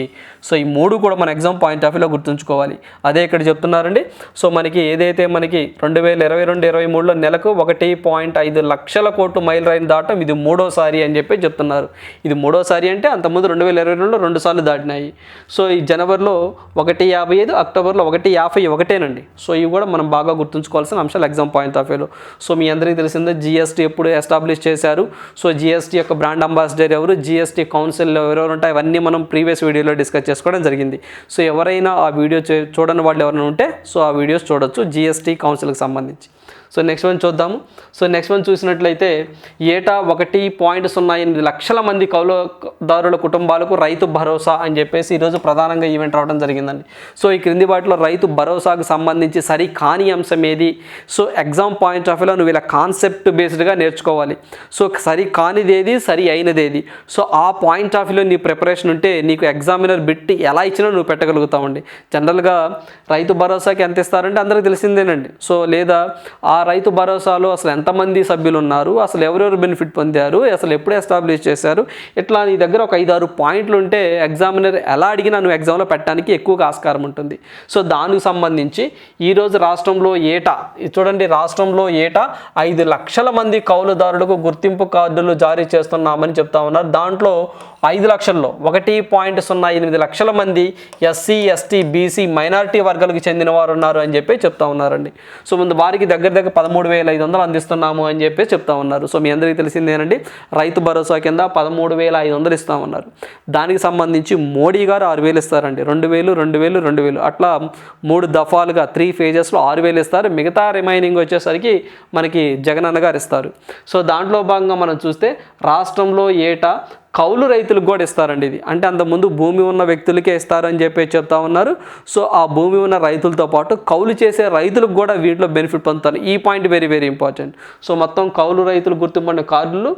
సో ఈ మూడు కూడా మన ఎగ్జామ్ పాయింట్ ఆఫ్ వ్యూలో గుర్తుంచుకోవాలి. అదే ఇక్కడ చెప్తున్నారండి. సో మనకి ఏదైతే మనకి 2022-23లో నెలకు 1.5 లక్షల కోట్లు మైల్ రైన్ దాటం ఇది మూడోసారి అని చెప్పి చెప్తున్నారు. ఇది మూడోసారి అంటే అంతకుముందు 2022లో 2 సార్లు దాటినాయి. సో ఈ జనవరిలో 1.55, అక్టోబర్లో 1.51 సో ఇవి కూడా మనం బాగా గుర్తుంచుకోవాల్సిన అంశాలు ఎగ్జామ్ పాయింట్ ఆఫ్ వ్యూలో. సో మీ అందరికీ తెలిసిందే జిఎస్టీ ఎప్పుడు ఎస్టాబ్లిష్ చేశారు, సో జిఎస్టీ యొక్క బ్రాండ్ అంబాసిడర్ ఎవరు, జిఎస్టీ కౌన్సిల్లో ఎవరెవరు ఉంటాయి, అవన్నీ మనం ప్రీవియస్ వీడియోలో డిస్కస్ చేసుకోవడం జరిగింది. సో ఎవరైనా ఆ వీడియో చూడని వాళ్ళు ఎవరైనా ఉంటే సో ఆ వీడియోస్ చూడొచ్చు జిఎస్టీ కౌన్సిల్కి సంబంధించి. సో నెక్స్ట్ వన్ చూద్దాము. సో నెక్స్ట్ వన్ చూసినట్లయితే ఏటా 1.08 లక్షల మంది కౌలుదారుల కుటుంబాలకు రైతు భరోసా అని చెప్పేసి ఈరోజు ప్రధానంగా ఈవెంట్ రావడం జరిగిందండి. సో ఈ క్రింది వాటిలో రైతు భరోసాకు సంబంధించి సరి కాని అంశం ఏది? సో ఎగ్జామ్ పాయింట్ ఆఫ్ వ్యూలో నువ్వు ఇలా కాన్సెప్ట్ బేస్డ్గా నేర్చుకోవాలి. సో సరి కానిది ఏది, సరి అయినది ఏది, సో ఆ పాయింట్ ఆఫ్ వ్యూలో నీ ప్రిపరేషన్ ఉంటే నీకు ఎగ్జామినర్ బిట్ ఎలా ఇచ్చినా నువ్వు పెట్టగలుగుతావండి. జనరల్గా రైతు భరోసాకి ఎంత ఇస్తారంటే అందరికీ తెలిసిందేనండి. సో లేదా ఆ రైతు భరోసాలో అసలు ఎంతమంది సభ్యులు ఉన్నారు, అసలు ఎవరెవరు బెనిఫిట్ పొందారు, అసలు ఎప్పుడు ఎస్టాబ్లిష్ చేశారు, ఇట్లా నీ దగ్గర ఒక 5-6 పాయింట్లు ఉంటే ఎగ్జామినర్ ఎలా అడిగినా నువ్వు ఎగ్జామ్లో పెట్టడానికి ఎక్కువగా ఆస్కారం ఉంటుంది. సో దానికి సంబంధించి ఈరోజు రాష్ట్రంలో ఏటా చూడండి, రాష్ట్రంలో ఏటా 5 లక్షల మంది కౌలుదారులకు గుర్తింపు కార్డులు జారీ చేస్తున్నామని చెప్తా ఉన్నారు. దాంట్లో 5 లక్షల్లో 1.08 లక్షల మంది ఎస్సీ, ఎస్టీ, బీసీ, మైనారిటీ వర్గాలకు చెందిన వారు ఉన్నారు అని చెప్పి చెప్తా ఉన్నారండి. సో ముందు వారికి దగ్గర 13,500 అందిస్తున్నాము అని చెప్పి చెప్తా ఉన్నారు. సో మీ అందరికీ తెలిసిందేనండి, రైతు భరోసా కింద 13,500 ఇస్తామన్నారు. దానికి సంబంధించి మోడీ గారు 6,000 ఇస్తారండి. 2,000, 2,000, 2,000 అట్లా 3 దఫాలుగా 3 ఫేజెస్లో 6,000 ఇస్తారు. మిగతా రిమైనింగ్ వచ్చేసరికి మనకి జగనన్న గారు ఇస్తారు. సో దాంట్లో భాగంగా మనం చూస్తే రాష్ట్రంలో ఏటా కౌలు రైతులకు కూడా ఇస్తారండి. ఇది అంటే అంతకుముందు భూమి ఉన్న వ్యక్తులకే ఇస్తారని చెప్పి చెప్తా ఉన్నారు. సో ఆ భూమి ఉన్న రైతులతో పాటు కౌలు చేసే రైతులకు కూడా వీటిలో బెనిఫిట్ పొందుతారు. ఈ point very very important. So మొత్తం కౌలు రైతులు గుర్తింపబడిన కార్డులు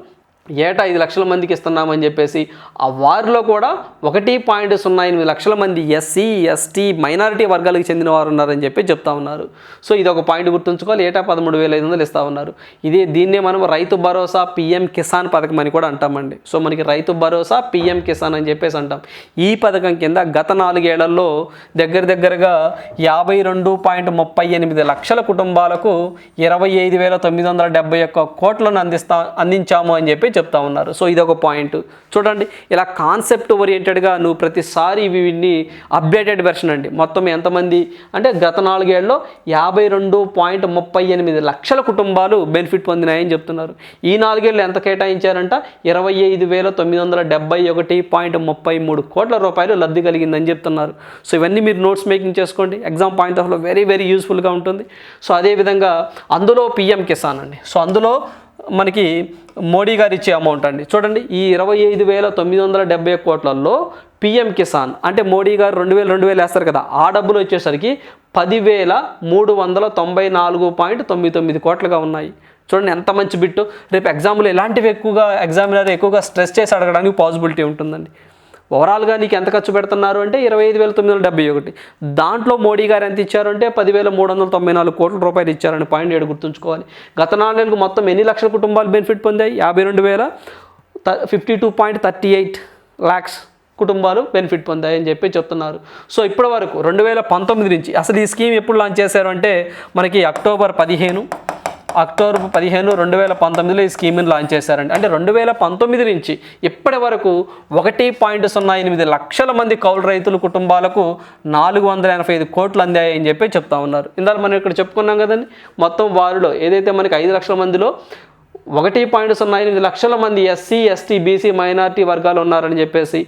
ఏటా 5 లక్షల మందికి ఇస్తున్నామని చెప్పేసి, ఆ వారిలో కూడా 1.08 లక్షల మంది ఎస్సీ, ఎస్టీ, మైనారిటీ వర్గాలకు చెందిన వారు ఉన్నారని చెప్పి చెప్తా ఉన్నారు. సో ఇది ఒక పాయింట్ గుర్తుంచుకోవాలి. ఏటా 13,500 ఇస్తూ ఉన్నారు. దీన్నే మనం రైతు భరోసా పిఎం కిసాన్ పథకం అని కూడా అంటామండి. సో మనకి రైతు భరోసా పిఎం కిసాన్ అని చెప్పేసి అంటాం. ఈ పథకం కింద గత 4 ఏళ్లలో దగ్గరగా 52.38 లక్షల కుటుంబాలకు 25,971 కోట్లను అందించాము అని చెప్పి చెప్తా ఉన్నారు. సో ఇది ఒక పాయింట్ చూడండి. ఇలా కాన్సెప్ట్ ఓరియంటెడ్గా నువ్వు ప్రతిసారి వీటిని అప్డేటెడ్ వెర్షన్ అండి. మొత్తం ఎంతమంది అంటే గత 4 ఏళ్ళలో 52.38 లక్షల కుటుంబాలు బెనిఫిట్ పొందినాయని చెప్తున్నారు. ఈ 4 ఏళ్ళు ఎంత కేటాయించారంట 25,971.33 కోట్ల రూపాయలు లబ్ధి కలిగిందని చెప్తున్నారు. సో ఇవన్నీ మీరు నోట్స్ మేకింగ్ చేసుకోండి. ఎగ్జామ్ పాయింట్ ఆఫ్ లో వెరీ యూస్ఫుల్గా ఉంటుంది. సో అదేవిధంగా అందులో పిఎం కిసాన్ అండి. సో అందులో మనకి మోడీ గారు ఇచ్చే అమౌంట్ అండి. చూడండి, ఈ 25,970 కోట్లలో పిఎం కిసాన్ అంటే మోడీ గారు 2,000 వేస్తారు కదా, ఆ డబ్బులు వచ్చేసరికి 10,394.99 కోట్లుగా ఉన్నాయి. చూడండి ఎంత మంచి బిట్టు. రేపు ఎగ్జామ్లో ఇలాంటివి ఎగ్జామినర్ ఎక్కువగా స్ట్రెస్ చేసి అడగడానికి పాసిబిలిటీ ఉంటుందండి. ఓవరాల్గా నీకు ఎంత ఖర్చు పెడుతున్నారు అంటే 25,971. దాంట్లో మోడీ గారు ఎంత ఇచ్చారు అంటే 10,394 కోట్ల రూపాయలు ఇచ్చారని పాయింట్ 7 గుర్తుంచుకోవాలి. గత 4 నెలలకు మొత్తం ఎన్ని లక్షల కుటుంబాలు బెనిఫిట్ పొందాయి? 52,52.38 lakhs కుటుంబాలు బెనిఫిట్ పొందాయని చెప్పి చెప్తున్నారు. సో ఇప్పటి వరకు 2019 నుంచి అసలు ఈ స్కీమ్ ఎప్పుడు లాంచ్ చేశారు అంటే మనకి అక్టోబర్ 15, 2019లో ఈ స్కీమ్ని లాంచ్ చేశారండి. అంటే 2019 నుంచి ఇప్పటి వరకు 1.08 లక్షల మంది కౌలు రైతుల కుటుంబాలకు 485 కోట్లు అందాయని చెప్పి చెప్తా ఉన్నారు. ఇందాక మనం ఇక్కడ చెప్పుకున్నాం కదండి, మొత్తం వారిలో ఏదైతే మనకి 5 లక్షల మందిలో 1.08 లక్షల మంది ఎస్సీ, ఎస్టీ, బీసీ, మైనారిటీ వర్గాలు ఉన్నారని చెప్పేసి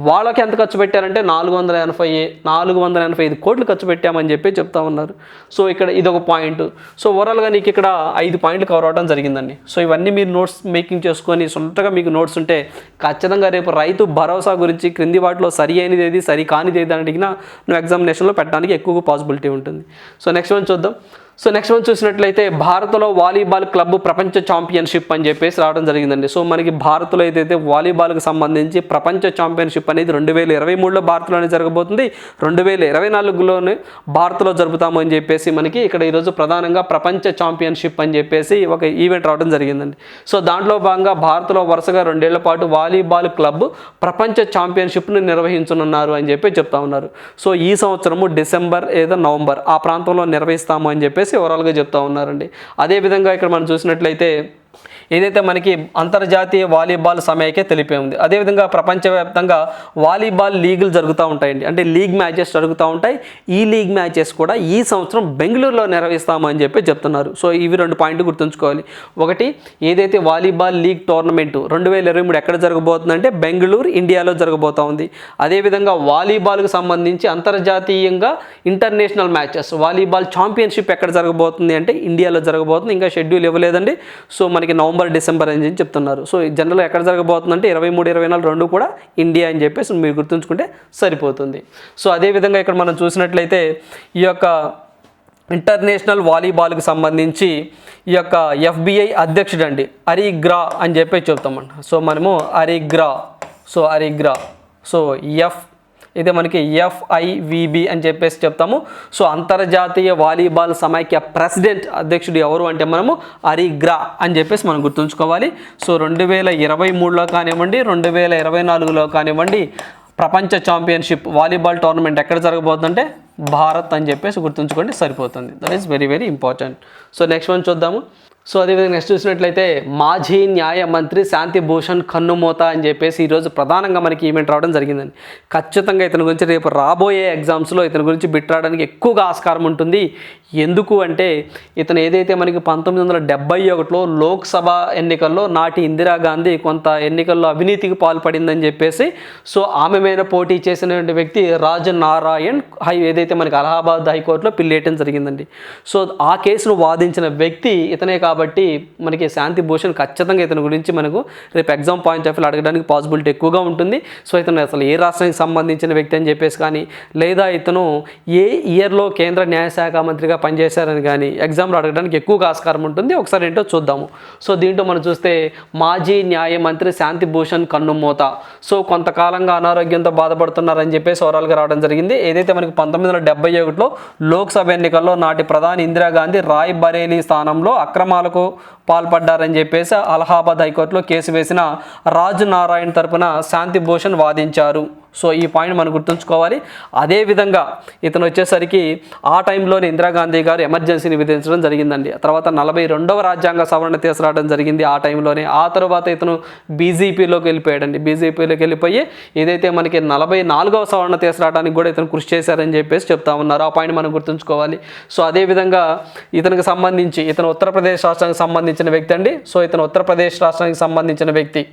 వాళ్ళకి ఎంత ఖర్చు పెట్టారంటే 485 కోట్లు ఖర్చు పెట్టామని చెప్పి చెప్తా ఉన్నారు. సో ఇక్కడ ఇదొక పాయింట్. సో ఓవరాల్గా నీకు ఇక్కడ 5 పాయింట్లు కవర్ అవడం జరిగిందండి. సో ఇవన్నీ మీరు నోట్స్ మేకింగ్ చేసుకొని సొంతగా మీకు నోట్స్ ఉంటే ఖచ్చితంగా రేపు రైతు భరోసా గురించి క్రింది వాటిలో సరి అయినది ఏది, సరి కానిది ఏది అని అడిగినా నువ్వు ఎగ్జామినేషన్లో పెట్టడానికి ఎక్కువ పాసిబిలిటీ ఉంటుంది. సో నెక్స్ట్ వన్ చూద్దాం. సో నెక్స్ట్ వన్ చూసినట్లయితే భారత్లో వాలీబాల్ క్లబ్ ప్రపంచ ఛాంపియన్షిప్ అని చెప్పేసి రావడం జరిగిందండి. సో మనకి భారత్లో ఏదైతే వాలీబాల్కి సంబంధించి ప్రపంచ ఛాంపియన్షిప్ అనేది 2023లో భారత్లోనే జరగబోతుంది. 2024లోనే భారత్లో జరుపుతాము అని చెప్పేసి మనకి ఇక్కడ ఈరోజు ప్రధానంగా ప్రపంచ ఛాంపియన్షిప్ అని చెప్పేసి ఒక ఈవెంట్ రావడం జరిగిందండి. సో దాంట్లో భాగంగా భారత్లో వరుసగా 2 ఏళ్ల పాటు వాలీబాల్ క్లబ్ ప్రపంచ ఛాంపియన్షిప్ను నిర్వహించనున్నారు అని చెప్పి చెప్తా ఉన్నారు. సో ఈ సంవత్సరము డిసెంబర్ లేదా నవంబర్ ఆ ప్రాంతంలో నిర్వహిస్తాము అని చెప్పేసి ఓవరాల్గా చెప్తా ఉన్నారండి. అదేవిధంగా ఇక్కడ మనం చూసినట్లయితే ఏదైతే మనకి అంతర్జాతీయ వాలీబాల్ సమైక్య తెలిపే ఉంది. అదేవిధంగా ప్రపంచవ్యాప్తంగా వాలీబాల్ లీగులు జరుగుతూ ఉంటాయండి. అంటే లీగ్ మ్యాచెస్ జరుగుతూ ఉంటాయి. ఈ లీగ్ మ్యాచెస్ కూడా ఈ సంవత్సరం బెంగళూరులో నిర్వహిస్తామని చెప్పి చెప్తున్నారు. సో ఇవి 2 పాయింట్లు గుర్తుంచుకోవాలి. ఒకటి, ఏదైతే వాలీబాల్ లీగ్ టోర్నమెంట్ 2023 ఎక్కడ జరగబోతుందంటే బెంగళూరు, ఇండియాలో జరగబోతూ ఉంది. అదేవిధంగా వాలీబాల్కు సంబంధించి అంతర్జాతీయంగా ఇంటర్నేషనల్ మ్యాచెస్ వాలీబాల్ ఛాంపియన్షిప్ ఎక్కడ జరగబోతుంది అంటే ఇండియాలో జరగబోతుంది. ఇంకా షెడ్యూల్ ఇవ్వలేదండి. సో మనకి నవంబర్, డిసెంబర్ అని చెప్తున్నారు. సో జనరల్గా ఎక్కడ జరగబోతుందంటే 23, 24 2 కూడా ఇండియా అని చెప్పేసి మీరు గుర్తుంచుకుంటే సరిపోతుంది. సో అదేవిధంగా ఇక్కడ మనం చూసినట్లయితే ఈ యొక్క ఇంటర్నేషనల్ వాలీబాల్కి సంబంధించి ఈ యొక్క FBI అధ్యక్షుడు అండి అరిగ్రా అని చెప్పి చెప్తామండి. సో మనము అరిగ్రా సో ఇదే మనకి FIVB అని చెప్పేసి చెప్తాము. సో అంతర్జాతీయ వాలీబాల్ సమైక్య ప్రెసిడెంట్ అధ్యక్షుడు ఎవరు అంటే మనము అరిగ్రా అని చెప్పేసి మనం గుర్తుంచుకోవాలి. సో 2023లో కానివ్వండి, 2024లో కానివ్వండి ప్రపంచ ఛాంపియన్షిప్ వాలీబాల్ టోర్నమెంట్ ఎక్కడ జరగబోతుందంటే భారత్ అని చెప్పేసి గుర్తుంచుకోండి సరిపోతుంది. That is very important. So next one చూద్దాము. సో అదేవిధంగా నెక్స్ట్ చూసినట్లయితే మాజీ న్యాయ మంత్రి శాంతి భూషణ్ కన్నుమూత అని చెప్పేసి ఈరోజు ప్రధానంగా మనకి ఈవెంట్ రావడం జరిగిందండి. ఖచ్చితంగా ఇతని గురించి రేపు రాబోయే ఎగ్జామ్స్లో ఇతని గురించి బిట్ రావడానికి ఎక్కువగా ఆస్కారం ఉంటుంది. ఎందుకు అంటే ఇతను ఏదైతే మనకి 1971లో లోక్సభ ఎన్నికల్లో నాటి ఇందిరాగాంధీ కొంత ఎన్నికల్లో అవినీతికి పాల్పడిందని చెప్పేసి సో ఆమె మీద పోటీ చేసినటువంటి వ్యక్తి రాజ్ నారాయణ్ ఏదైతే మనకి అలహాబాద్ హైకోర్టులో పిల్లేయటం జరిగిందండి. సో ఆ కేసును వాదించిన వ్యక్తి ఇతనే కాబట్టి మనకి శాంతి భూషణ్ ఖచ్చితంగా ఇతని గురించి మనకు రేపు ఎగ్జామ్ పాయింట్ ఆఫ్ వ్యూ అడగడానికి పాసిబిలిటీ ఎక్కువగా ఉంటుంది. సో ఇతను అసలు ఏ రాష్ట్రానికి సంబంధించిన వ్యక్తి అని చెప్పేసి కానీ లేదా ఇతను ఏ ఇయర్లో కేంద్ర న్యాయశాఖ మంత్రిగా సెక్రటరీగా పనిచేశారని కానీ ఎగ్జామ్లో అడగడానికి ఎక్కువగా ఆస్కారం ఉంటుంది. ఒకసారి ఏంటో చూద్దాము. సో దీంట్లో మనం చూస్తే మాజీ న్యాయ మంత్రి శాంతి భూషణ్ కన్నుమూత. సో కొంతకాలంగా అనారోగ్యంతో బాధపడుతున్నారని చెప్పేసి ఓవరాల్గా రావడం జరిగింది. ఏదైతే మనకి 1971లో లోక్సభ ఎన్నికల్లో నాటి ప్రధాని ఇందిరాగాంధీ రాయ్ బరేలీ స్థానంలో అక్రమాలకు పాల్పడ్డారని చెప్పేసి అలహాబాద్ హైకోర్టులో కేసు వేసిన రాజ్ నారాయణ్ తరపున శాంతి భూషణ్ వాదించారు. సో ఈ పాయింట్ మనం గుర్తుంచుకోవాలి. అదేవిధంగా ఇతను వచ్చేసరికి ఆ టైంలోనే ఇందిరాగాంధీ గారు ఎమర్జెన్సీని విధించడం జరిగిందండి. తర్వాత 42వ రాజ్యాంగ సవరణ తీసుకురావడం జరిగింది ఆ టైంలోనే. ఆ తర్వాత ఇతను బీజేపీలోకి వెళ్ళిపోయాడండి. బీజేపీలోకి వెళ్ళిపోయి ఏదైతే మనకి 44వ సవరణ తీసుకురావడానికి కూడా ఇతను కృషి చేశారని చెప్పేసి చెప్తా ఉన్నారు. ఆ పాయింట్ మనం గుర్తుంచుకోవాలి. సో అదేవిధంగా ఇతనికి సంబంధించి ఇతను ఉత్తరప్రదేశ్ రాష్ట్రానికి సంబంధించిన వ్యక్తి అండి. సో ఇతను ఉత్తరప్రదేశ్ రాష్ట్రానికి సంబంధించిన వ్యక్తి.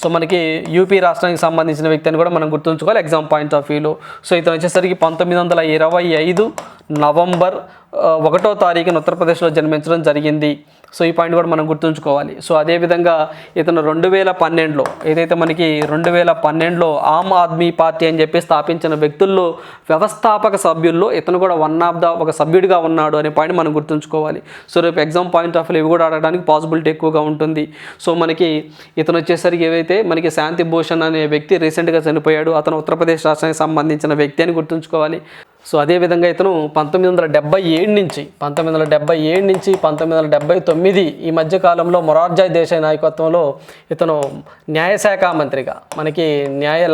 సో మనకి యూపీ రాష్ట్రానికి సంబంధించిన వ్యక్తి అని కూడా మనం గుర్తుంచుకోవాలి ఎగ్జామ్ పాయింట్ ఆఫ్ వ్యూలో. సో ఇతను వచ్చేసరికి 1925 నవంబర్ 1వ తారీఖున ఉత్తరప్రదేశ్లో జన్మించడం జరిగింది. సో ఈ పాయింట్ కూడా మనం గుర్తుంచుకోవాలి. సో అదేవిధంగా ఇతను 2012లో ఏదైతే మనకి 2012లో ఆమ్ ఆద్మీ పార్టీ అని చెప్పి స్థాపించిన వ్యక్తుల్లో వ్యవస్థాపక సభ్యుల్లో ఇతను కూడా ఒక సభ్యుడిగా ఉన్నాడు అనే పాయింట్ మనం గుర్తుంచుకోవాలి. సో రేపు ఎగ్జామ్ పాయింట్ ఆఫ్ వ్యూ ఇవి కూడా అడగడానికి పాసిబిలిటీ ఎక్కువగా ఉంటుంది. సో మనకి ఇతను వచ్చేసరికి ఏవైతే మనకి శాంతి భూషణ్ అనే వ్యక్తి రీసెంట్గా చనిపోయాడు. అతను ఉత్తరప్రదేశ్ రాష్ట్రానికి సంబంధించిన వ్యక్తి అని గుర్తుంచుకోవాలి. సో అదేవిధంగా ఇతను 1977 నుంచి 1979 ఈ మధ్య కాలంలో మొరార్జీ దేశాయ్ నాయకత్వంలో ఇతను న్యాయశాఖ మంత్రిగా మనకి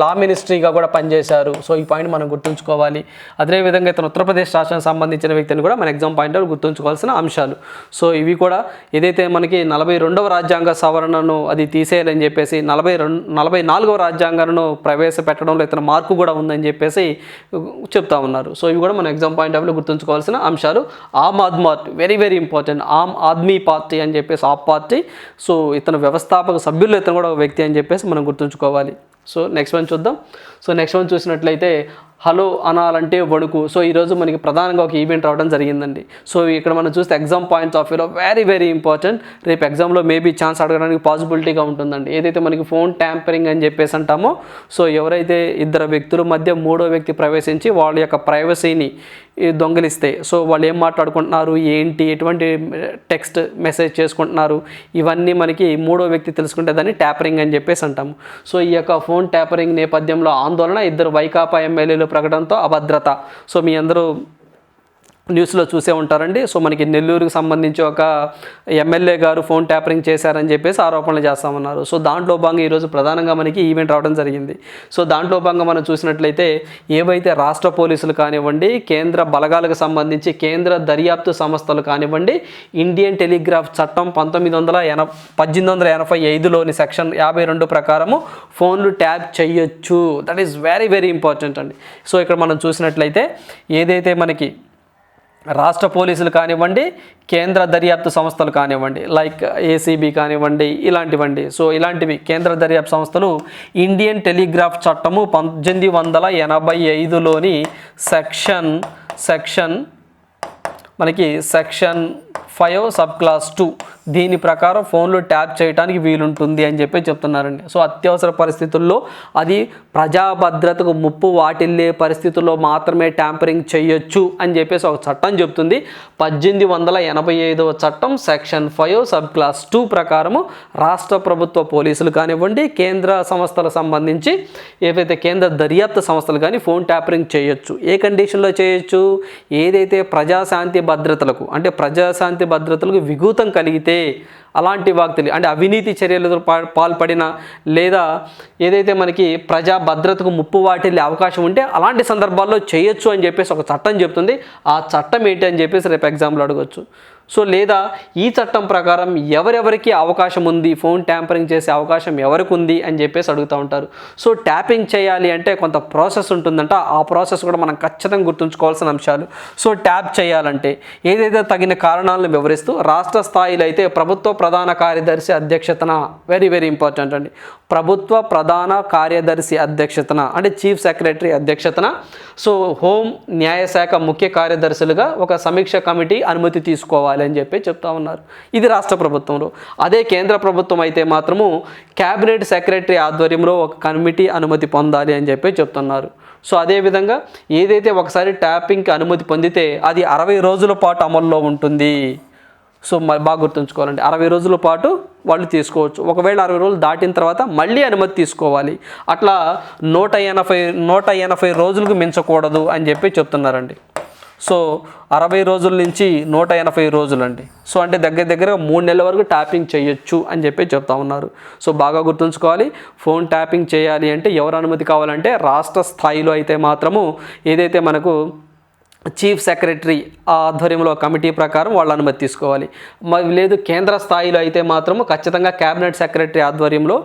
లా మినిస్ట్రీగా కూడా పనిచేశారు. సో ఈ పాయింట్ మనం గుర్తుంచుకోవాలి. అదేవిధంగా ఇతను ఉత్తరప్రదేశ్ రాష్ట్రానికి సంబంధించిన వ్యక్తిని కూడా మన ఎగ్జామ్ పాయింట్ గుర్తుంచుకోవాల్సిన అంశాలు. సో ఇవి కూడా ఏదైతే మనకి 42వ రాజ్యాంగ సవరణను అది తీసేయాలని చెప్పేసి 44వ రాజ్యాంగాలను ప్రవేశపెట్టడంలో ఇతను మార్పు కూడా ఉందని చెప్పేసి చెప్తా ఉన్నారు. సో ఇవి కూడా మన ఎగ్జామ్ పాయింట్ ఆఫ్ వ్యూలో గుర్తుంచుకోవాల్సిన అంశాలు. Aam Aadmi very very important. Aam Aadmi party అని చెప్పేసి ఆప్ పార్టీ. సో ఇతను వ్యవస్థాపక సభ్యుల్లో ఇతను కూడా ఒక వ్యక్తి అని చెప్పేసి మనం గుర్తుంచుకోవాలి. సో నెక్స్ట్ వన్ చూద్దాం. సో నెక్స్ట్ వన్ చూసినట్లయితే హలో అనాలంటే వణుకు. సో ఈరోజు మనకి ప్రధానంగా ఒక ఈవెంట్ రావడం జరిగిందండి. సో ఇక్కడ మనం చూస్తే ఎగ్జామ్ పాయింట్స్ ఆఫ్ వ్యూలో వెరీ వెరీ ఇంపార్టెంట్. రేపు ఎగ్జామ్లో మేబీ ఛాన్స్ అడగడానికి పాసిబిలిటీగా ఉంటుందండి. ఏదైతే మనకి ఫోన్ ట్యాంపరింగ్ అని చెప్పేసి అంటామో, సో ఎవరైతే ఇద్దరు వ్యక్తుల మధ్య మూడో వ్యక్తి ప్రవేశించి వాళ్ళ యొక్క ప్రైవసీని దొంగిలిస్తే, సో వాళ్ళు ఏం మాట్లాడుకుంటున్నారు, ఏంటి, ఎటువంటి టెక్స్ట్ మెసేజ్ చేసుకుంటున్నారు, ఇవన్నీ మనకి మూడో వ్యక్తి తెలుసుకుంటే దాన్ని ట్యాపరింగ్ అని చెప్పేసి అంటాము. సో ఈ యొక్క ఫోన్ ట్యాపరింగ్ నేపథ్యంలో ఆందోళన, ఇద్దరు వైకాపా ఎమ్మెల్యేలు ప్రకటనతో అభద్రత. సో మీ అందరూ న్యూస్లో చూసే ఉంటారండి. సో మనకి నెల్లూరుకి సంబంధించి ఒక ఎమ్మెల్యే గారు ఫోన్ ట్యాపరింగ్ చేశారని చెప్పేసి ఆరోపణలు చేస్తామన్నారు. సో దాంట్లో భాగంగా ఈరోజు ప్రధానంగా మనకి ఈవెంట్ రావడం జరిగింది. సో దాంట్లో భాగంగా మనం చూసినట్లయితే ఏవైతే రాష్ట్ర పోలీసులు కానివ్వండి, కేంద్ర బలగాలకు సంబంధించి కేంద్ర దర్యాప్తు సంస్థలు కానివ్వండి, ఇండియన్ టెలిగ్రాఫ్ చట్టం 1885లోని సెక్షన్ 52 ప్రకారము ఫోన్లు ట్యాప్ చేయొచ్చు. That is very very important అండి. సో ఇక్కడ మనం చూసినట్లయితే ఏదైతే మనకి రాష్ట్ర పోలీసులు కానివ్వండి, కేంద్ర దర్యాప్తు సంస్థలు కానివ్వండి, లైక్ ఏసీబీ కానివ్వండి, ఇలాంటివండి. సో ఇలాంటివి కేంద్ర దర్యాప్తు సంస్థలు ఇండియన్ టెలిగ్రాఫ్ చట్టము 1885లోని సెక్షన్ మనకి సెక్షన్ 5 సబ్ క్లాస్ 2 దీని ప్రకారం ఫోన్లు ట్యాప్ చేయడానికి వీలుంటుంది అని చెప్పి చెప్తున్నారండి. సో అత్యవసర పరిస్థితుల్లో, అది ప్రజా భద్రతకు ముప్పు వాటిల్లే పరిస్థితుల్లో మాత్రమే ట్యాంపరింగ్ చేయొచ్చు అని చెప్పేసి ఒక చట్టం చెప్తుంది. 1885వ చట్టం సెక్షన్ 5 సబ్ క్లాస్ 2 ప్రకారము రాష్ట్ర ప్రభుత్వ పోలీసులు కానివ్వండి, కేంద్ర సంస్థలకు సంబంధించి ఏవైతే కేంద్ర దర్యాప్తు సంస్థలు కానీ ఫోన్ ట్యాపరింగ్ చేయొచ్చు. ఏ కండిషన్లో చేయొచ్చు? ఏదైతే ప్రజాశాంతి భద్రతలకు విఘాతం కలిగితే, అలాంటి వ్యక్తులు అంటే అవినీతి చర్యలతో పాల్పడిన, లేదా ఏదైతే మనకి ప్రజా భద్రతకు ముప్పు వాటిల్లే అవకాశం ఉంటే అలాంటి సందర్భాల్లో చేయొచ్చు అని చెప్పేసి ఒక చట్టం చెప్తుంది. ఆ చట్టం ఏంటి అని చెప్పేసి రేపు ఎగ్జామ్లో అడగవచ్చు. సో లేదా ఈ చట్టం ప్రకారం ఎవరెవరికి అవకాశం ఉంది, ఫోన్ ట్యాంపరింగ్ చేసే అవకాశం ఎవరికి ఉంది అని చెప్పేసి అడుగుతూ ఉంటారు. సో ట్యాపింగ్ చేయాలి అంటే కొంత ప్రాసెస్ ఉంటుందంట. ఆ ప్రాసెస్ కూడా మనం ఖచ్చితంగా గుర్తుంచుకోవాల్సిన అంశాలు. సో ట్యాప్ చేయాలంటే ఏదైతే తగిన కారణాలను వివరిస్తూ రాష్ట్ర స్థాయిలో అయితే ప్రభుత్వ ప్రధాన కార్యదర్శి అధ్యక్షతన, వెరీ వెరీ ఇంపార్టెంట్ అండి, ప్రభుత్వ ప్రధాన కార్యదర్శి అధ్యక్షతన అంటే చీఫ్ సెక్రటరీ అధ్యక్షతన, సో హోం న్యాయశాఖ ముఖ్య కార్యదర్శులుగా ఒక సమీక్ష కమిటీ అనుమతి తీసుకోవాలి అని చెప్పి చెప్తా ఉన్నారు. ఇది రాష్ట్ర ప్రభుత్వంలో. అదే కేంద్ర ప్రభుత్వం అయితే మాత్రము క్యాబినెట్ సెక్రటరీ ఆధ్వర్యంలో ఒక కమిటీ అనుమతి పొందాలి అని చెప్పి చెప్తున్నారు. సో అదేవిధంగా ఏదైతే ఒకసారి ట్యాపింగ్కి అనుమతి పొందితే అది 60 రోజుల పాటు అమల్లో ఉంటుంది. సో బాగా గుర్తుంచుకోవాలండి, 60 రోజుల పాటు వాళ్ళు తీసుకోవచ్చు. ఒకవేళ 60 రోజులు దాటిన తర్వాత మళ్ళీ అనుమతి తీసుకోవాలి. అట్లా 180 రోజులకు మించకూడదు అని చెప్పి చెప్తున్నారండి. సో 60 రోజుల నుంచి 180 రోజులండి. సో అంటే దగ్గర 3 నెలల వరకు ట్యాపింగ్ చేయొచ్చు అని చెప్పి చెప్తా ఉన్నారు. సో బాగా గుర్తుంచుకోవాలి, ఫోన్ ట్యాపింగ్ చేయాలి అంటే ఎవరు అనుమతి కావాలంటే రాష్ట్ర స్థాయిలో అయితే మాత్రము ఏదైతే మనకు చీఫ్ సెక్రటరీ ఆధ్వర్యంలో కమిటీ ప్రకారం వాళ్ళు అనుమతి తీసుకోవాలి. లేదు కేంద్ర స్థాయిలో అయితే మాత్రము ఖచ్చితంగా క్యాబినెట్ సెక్రటరీ ఆధ్వర్యంలో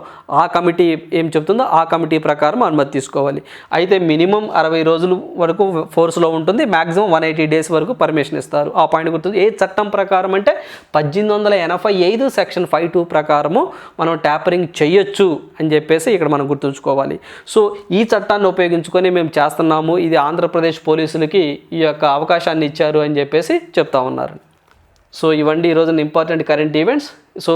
ఆ కమిటీ ఏం చెప్తుందో ఆ కమిటీ ప్రకారం అనుమతి తీసుకోవాలి. అయితే మినిమం 60 రోజుల వరకు ఫోర్స్లో ఉంటుంది, మ్యాక్సిమం 180 డేస్ వరకు పర్మిషన్ ఇస్తారు. ఆ పాయింట్ గుర్తుంది. ఏ చట్టం ప్రకారం అంటే 1885 సెక్షన్ 5(2) ప్రకారము మనం ట్యాపరింగ్ చేయొచ్చు అని చెప్పేసి ఇక్కడ మనం గుర్తుంచుకోవాలి. సో ఈ చట్టాన్ని ఉపయోగించుకొని మేము చేస్తున్నాము, ఇది ఆంధ్రప్రదేశ్ పోలీసులకి ఈ యొక్క అవకాశాన్ని ఇచ్చారు అని చెప్పేసి చెప్తా ఉన్నారు. సో ఇవండి ఈరోజు ఇంపార్టెంట్ కరెంట్ ఈవెంట్స్. సో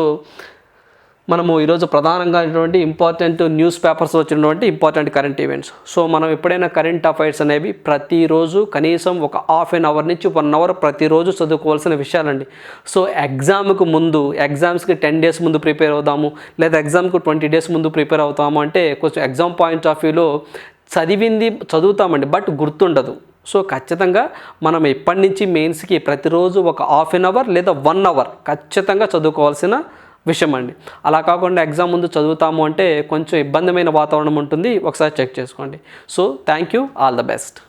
మనము ఈరోజు ప్రధానంగా ఇంపార్టెంట్ న్యూస్ పేపర్స్ వచ్చినటువంటి ఇంపార్టెంట్ కరెంట్ ఈవెంట్స్. సో మనం ఎప్పుడైనా కరెంట్ అఫైర్స్ అనేవి ప్రతిరోజు కనీసం ఒక హాఫ్ అన్ అవర్ నుంచి 1 అవర్ ప్రతిరోజు చదువుకోవాల్సిన విషయాలండి. సో ఎగ్జామ్కి ముందు, ఎగ్జామ్స్కి 10 డేస్ ముందు ప్రిపేర్ అవుదాము, లేదా ఎగ్జామ్కి 20 డేస్ ముందు ప్రిపేర్ అవుతాము అంటే కొంచెం ఎగ్జామ్ పాయింట్ ఆఫ్ వ్యూలో చదివింది చదువుతామండి, బట్ గుర్తుండదు. సో ఖచ్చితంగా మనం ఇప్పటి నుంచి మెయిన్స్కి ప్రతిరోజు ఒక హాఫ్ అన్ అవర్ లేదా 1 అవర్ ఖచ్చితంగా చదువుకోవాల్సిన విషయం అండి. అలా కాకుండా ఎగ్జామ్ ముందు చదువుతాము అంటే కొంచెం ఇబ్బందిమైన వాతావరణం ఉంటుంది, ఒకసారి చెక్ చేసుకోండి. So thank you, all the best.